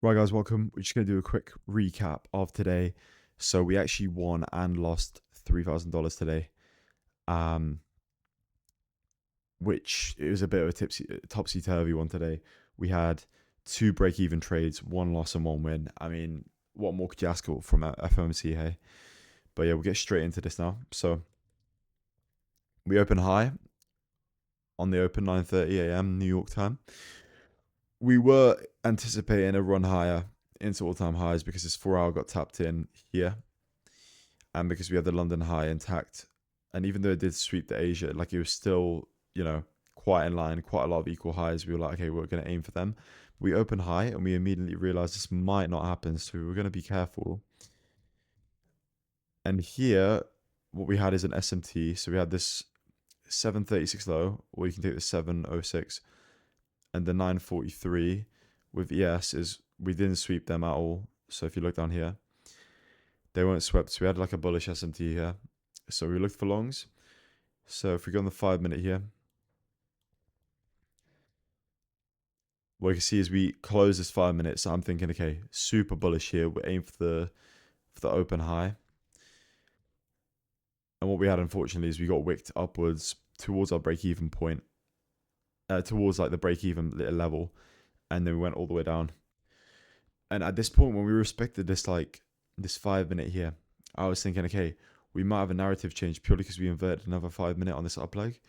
Right, guys, welcome. We're just going to do a quick recap of today. So we actually won and lost $3,000 today, um, which it was a bit of a topsy-turvy one today. We had two break-even trades, one loss and one win. I mean, what more could you ask for from FOMC, hey? But yeah, we'll get straight into this now. So we open high on the open 9:30 a.m. New York time. We were anticipating a run higher into all-time highs because this 4 hour got tapped in here. And because we had the London high intact, and even though it did sweep the Asia, like it was still, quite in line, quite a lot of equal highs. We were like, okay, we're going to aim for them. We opened high and we immediately realized this might not happen, so we were going to be careful. And here, what we had is an SMT. So we had this 736 low, or you can take the 706, and the 943 with ES is we didn't sweep them at all. So if you look down here, they weren't swept. So we had like a bullish SMT here. So we looked for longs. So if we go on the 5 minute here, what you can see is we close this 5 minutes. So I'm thinking, okay, super bullish here. We aim for the open high. And what we had, unfortunately, is we got wicked upwards towards our break-even point, towards like the break-even level, and then we went all the way down. And at this point, when we respected this 5 minute here, I was thinking, okay, we might have a narrative change purely because we inverted another 5 minute on this up leg.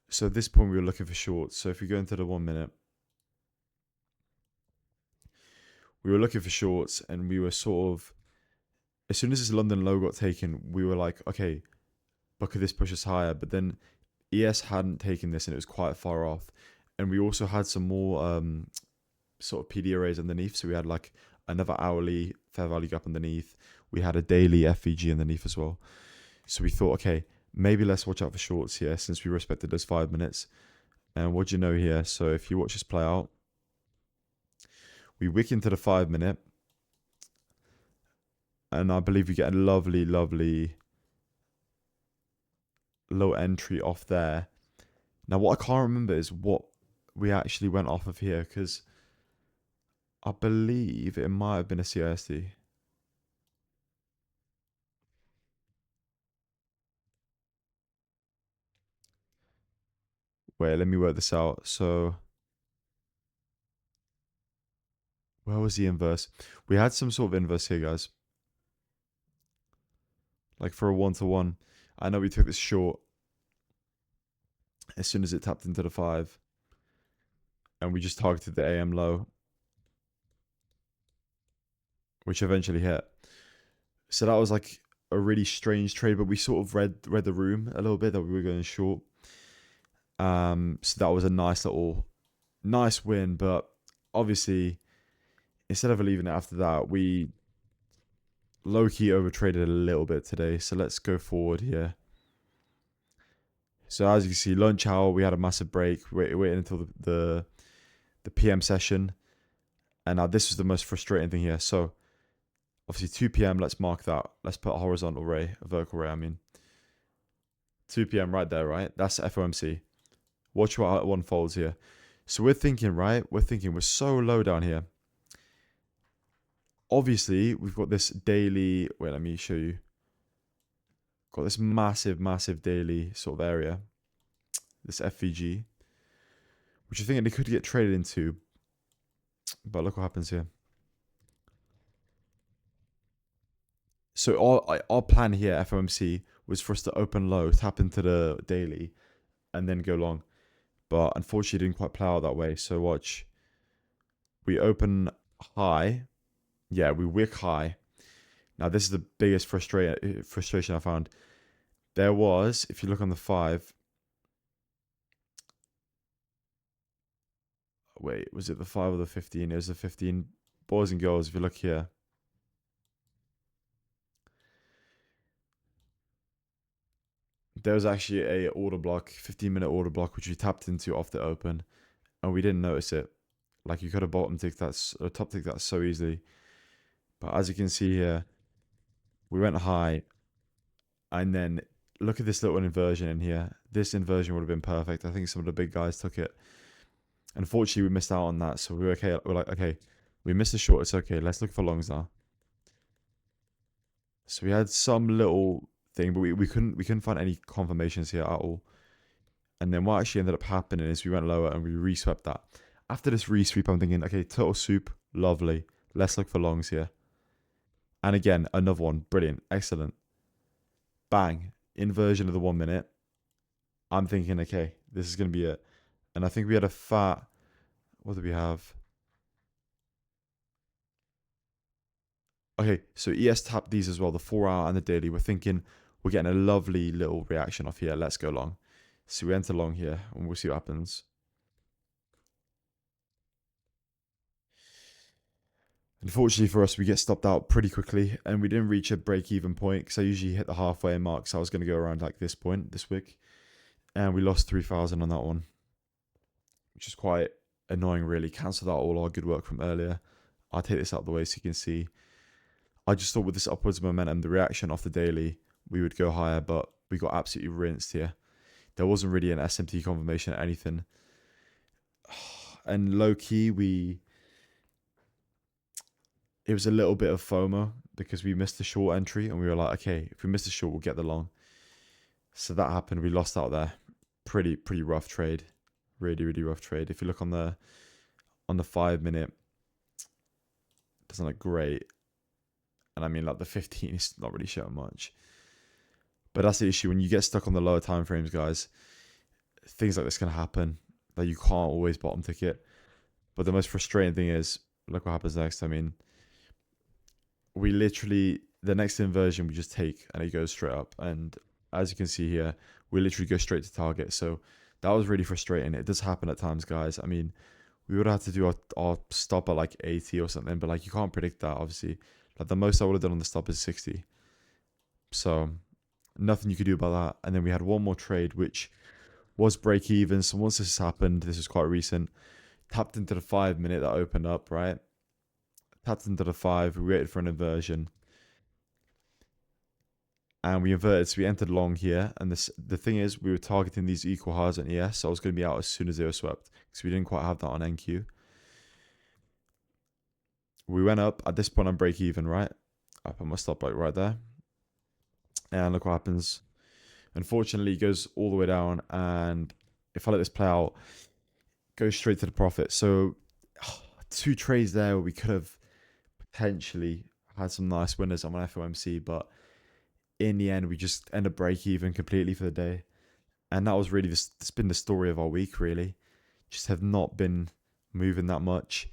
So at this point, we were looking for shorts. So if we go into the 1 minute, we were looking for shorts, and we were sort of, as soon as this London low got taken, we were like, okay, but could this push us higher? But then ES hadn't taken this, and it was quite far off. And we also had some more sort of PD arrays underneath. So we had like another hourly fair value gap underneath. We had a daily FVG underneath as well. So we thought, okay, maybe let's watch out for shorts here since we respected those 5 minutes. And what do you know here? So if you watch this play out, we wick into the 5 minute, and I believe we get a lovely, lovely low entry off there. Now, what I can't remember is what we actually went off of here, because I believe it might have been a CISD. Wait, let me work this out. So, where was the inverse? We had some sort of inverse here, guys. Like for a 1-to-1. I know we took this short as soon as it tapped into the 5. And we just targeted the AM low, which eventually hit. So that was like a really strange trade, but we sort of read the room a little bit that we were going short. So that was a nice win, but obviously instead of leaving it after that, we low-key overtraded a little bit today. So let's go forward here. So as you can see, lunch hour, we had a massive break. Waiting until the PM session. And now this is the most frustrating thing here. So obviously 2 p.m., let's mark that. Let's put a horizontal ray, a vertical ray, I mean. 2 p.m. right there, right? That's FOMC. Watch what one folds here. So we're thinking, right? We're so low down here. Obviously, we've got this daily, wait, let me show you. Got this massive, massive daily sort of area. This FVG. Which I think they could get traded into. But look what happens here. So our plan here, FOMC, was for us to open low, tap into the daily, and then go long. But unfortunately, it didn't quite play out that way. So watch. We open high. Yeah, we wick high. Now, this is the biggest frustration I found. There was, if you look on the 5. Wait, was it the 5 or the 15? It was the 15. Boys and girls, if you look here. There was actually a order block, 15-minute order block, which we tapped into off the open, and we didn't notice it. Like, you could have bottom ticked that, or top ticked that so easily. But as you can see here, we went high, and then look at this little inversion in here. This inversion would have been perfect. I think some of the big guys took it. Unfortunately, we missed out on that, so we were okay. We're like, okay, We missed a short. It's okay. Let's look for longs now. So we had some little thing, but we couldn't find any confirmations here at all. And then what actually ended up happening is we went lower and we reswept that. After this resweep, I'm thinking, okay, turtle soup, lovely. Let's look for longs here. And again, another one, brilliant, excellent. Bang, inversion of the 1 minute. I'm thinking, okay, this is going to be it. And I think we had a fat, what did we have? Okay, so ES tapped these as well, the 4 hour and the daily. We're thinking we're getting a lovely little reaction off here. Let's go long. So we enter long here and we'll see what happens. Unfortunately for us, we get stopped out pretty quickly and we didn't reach a break-even point because I usually hit the halfway mark. So I was going to go around like this point this week. And we lost 3,000 on that one, which is quite annoying, really. Cancelled out all our good work from earlier. I'll take this out of the way so you can see. I just thought with this upwards momentum, the reaction off the daily, we would go higher, but we got absolutely rinsed here. There wasn't really an SMT confirmation or anything. And low key, it was a little bit of FOMO because we missed the short entry and we were like, okay, if we miss the short, we'll get the long. So that happened. We lost out there. Pretty rough trade. Really rough trade. If you look on the 5 minute, it doesn't look great. And I mean, like the 15 is not really showing much. But that's the issue when you get stuck on the lower time frames, guys. Things like this can happen. That you can't always bottom ticket. But the most frustrating thing is, look what happens next. I mean, we literally, the next inversion we just take and it goes straight up. And as you can see here, we literally go straight to target. So that was really frustrating. It does happen at times, guys. I mean, we would have to do our stop at like 80 or something, but like you can't predict that, obviously. Like the most I would have done on the stop is 60. So nothing you could do about that. And then we had one more trade, which was break even. So once this happened, this was quite recent, tapped into the 5 minute that opened up, right? Tapped into the 5, we waited for an inversion. And we inverted, so we entered long here. And the thing is, we were targeting these equal highs on ES, so I was going to be out as soon as they were swept, because we didn't quite have that on NQ. We went up. At this point, I'm break even, right? I put my stop like right there. And look what happens. Unfortunately, it goes all the way down. And if I let this play out, it goes straight to the profit. So 2 trades there where we could have potentially had some nice winners on my FOMC, but in the end, we just end up break even completely for the day. And that was really it's been the story of our week, really. Just have not been moving that much.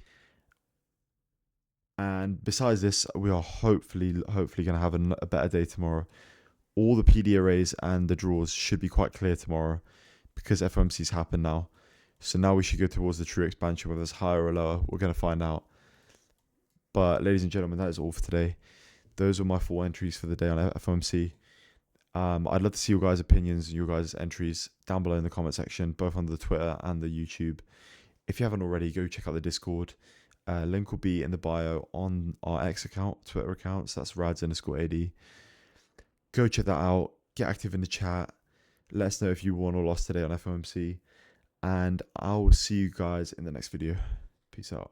And besides this, we are hopefully going to have a better day tomorrow. All the PD arrays and the draws should be quite clear tomorrow because FOMC's happened now. So now we should go towards the true expansion, whether it's higher or lower. We're going to find out. But ladies and gentlemen, that is all for today. Those were my 4 entries for the day on FOMC. I'd love to see your guys' opinions and your guys' entries down below in the comment section, both on the Twitter and the YouTube. If you haven't already, go check out the Discord. Link will be in the bio on our X account, Twitter accounts. That's rads_AD. Go check that out. Get active in the chat. Let us know if you won or lost today on FOMC. And I will see you guys in the next video. Peace out.